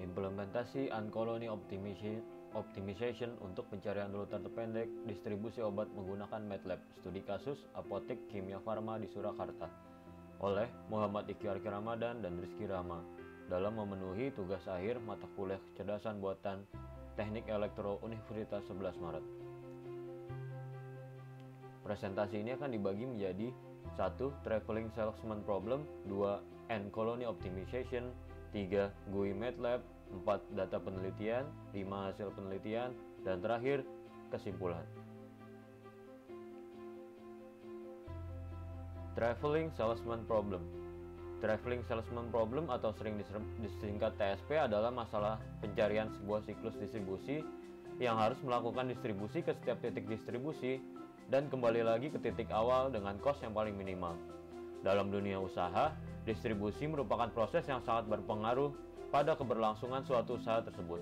Implementasi Uncolony Optimization untuk pencarian rute terpendek distribusi obat menggunakan MATLAB. Studi kasus Apotek Kimia Farma di Surakarta oleh Muhammad Iqyar Ramadan dan Rizky Rama dalam memenuhi tugas akhir mata kuliah kecerdasan buatan Teknik Elektro Universitas 11 Maret. Presentasi ini akan dibagi menjadi 1. Traveling Salesman Problem, 2. Uncolony Optimization, 3. GUI MATLAB, 4. Data penelitian, 5. Hasil penelitian, dan terakhir kesimpulan. Traveling Salesman Problem. Traveling Salesman Problem atau sering disingkat TSP adalah masalah pencarian sebuah siklus distribusi yang harus melakukan distribusi ke setiap titik distribusi dan kembali lagi ke titik awal dengan cost yang paling minimal. Dalam dunia usaha, distribusi merupakan proses yang sangat berpengaruh pada keberlangsungan suatu usaha tersebut.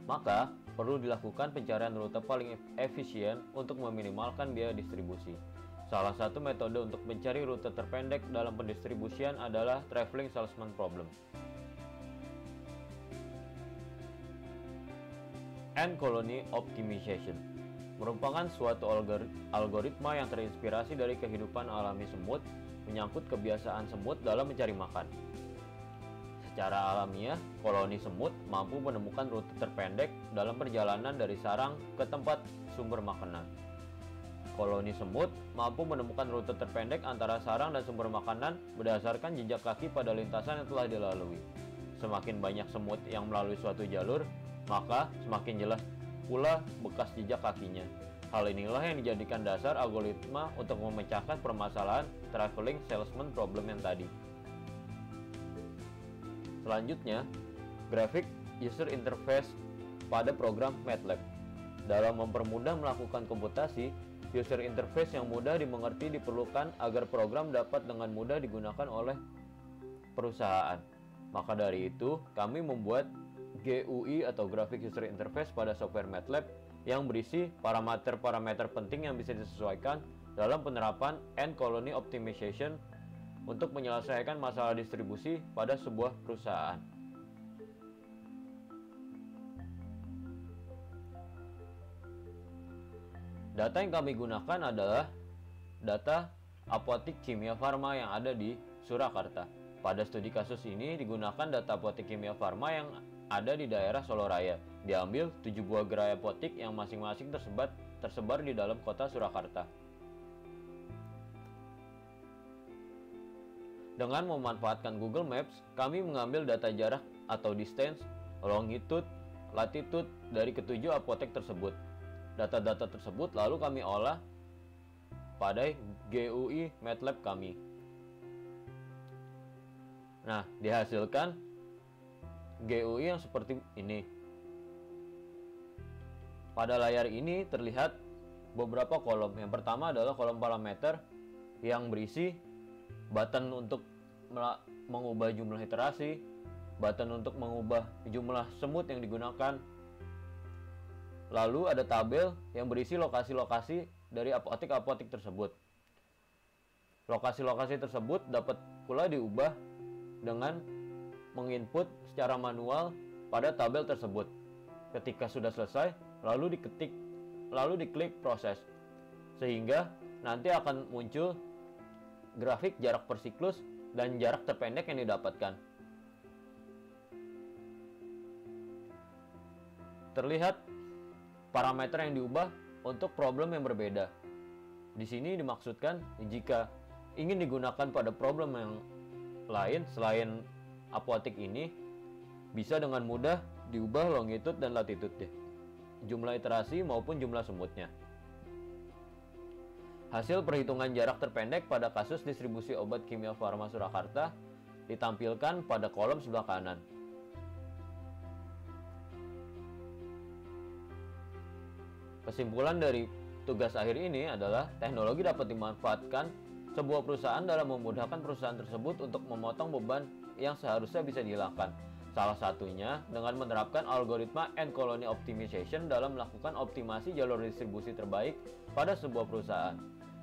Maka, perlu dilakukan pencarian rute paling efisien untuk meminimalkan biaya distribusi. Salah satu metode untuk mencari rute terpendek dalam pendistribusian adalah Traveling Salesman Problem. Uncolony Optimization merupakan suatu algoritma yang terinspirasi dari kehidupan alami semut, menyangkut kebiasaan semut dalam mencari makan. Secara alamiah, koloni semut mampu menemukan rute terpendek dalam perjalanan dari sarang ke tempat sumber makanan. Koloni semut mampu menemukan rute terpendek antara sarang dan sumber makanan berdasarkan jejak kaki pada lintasan yang telah dilalui. Semakin banyak semut yang melalui suatu jalur, maka semakin jelas pula bekas jejak kakinya. Hal inilah yang dijadikan dasar algoritma untuk memecahkan permasalahan Traveling Salesman Problem yang tadi. Selanjutnya, Graphic User Interface pada program MATLAB. Dalam mempermudah melakukan komputasi, user interface yang mudah dimengerti diperlukan agar program dapat dengan mudah digunakan oleh perusahaan. Maka dari itu, kami membuat GUI atau Graphic User Interface pada software MATLAB yang berisi parameter-parameter penting yang bisa disesuaikan dalam penerapan Uncolony Optimization untuk menyelesaikan masalah distribusi pada sebuah perusahaan. Data yang kami gunakan adalah data Apotek Kimia Farma yang ada di Surakarta. Pada studi kasus ini digunakan data Apotek Kimia Farma yang ada di daerah Soloraya. Diambil 7 buah gerai apotek yang masing-masing tersebar di dalam kota Surakarta. Dengan memanfaatkan Google Maps, kami mengambil data jarak atau distance, longitude, latitude dari ketujuh apotek tersebut. Data-data tersebut lalu kami olah pada GUI MATLAB kami. Nah, dihasilkan GUI yang seperti ini. Pada layar ini terlihat beberapa kolom. Yang pertama adalah kolom parameter yang berisi button untuk mengubah jumlah iterasi, button untuk mengubah jumlah semut yang digunakan. Lalu ada tabel yang berisi lokasi-lokasi dari apotek-apotek tersebut. Lokasi-lokasi tersebut dapat pula diubah dengan menginput secara manual pada tabel tersebut. Ketika sudah selesai, lalu diklik proses, sehingga nanti akan muncul grafik jarak per siklus dan jarak terpendek yang didapatkan. Terlihat parameter yang diubah untuk problem yang berbeda. Di sini dimaksudkan jika ingin digunakan pada problem yang lain selain apotek ini, bisa dengan mudah diubah longitude dan latitude, jumlah iterasi maupun jumlah semutnya. Hasil perhitungan jarak terpendek pada kasus distribusi obat Kimia Farma Surakarta ditampilkan pada kolom sebelah kanan. Kesimpulan dari tugas akhir ini adalah teknologi dapat dimanfaatkan sebuah perusahaan dalam memudahkan perusahaan tersebut untuk memotong beban yang seharusnya bisa dihilangkan. Salah satunya dengan menerapkan algoritma Uncolony Optimization dalam melakukan optimasi jalur distribusi terbaik pada sebuah perusahaan.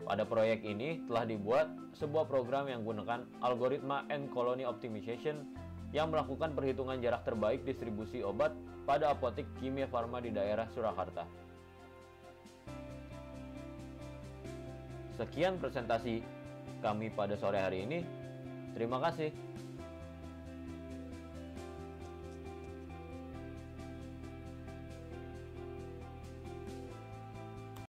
Pada proyek ini telah dibuat sebuah program yang menggunakan algoritma Uncolony Optimization yang melakukan perhitungan jarak terbaik distribusi obat pada apotik Kimia Farma di daerah Surakarta. Sekian presentasi kami pada sore hari ini. Terima kasih.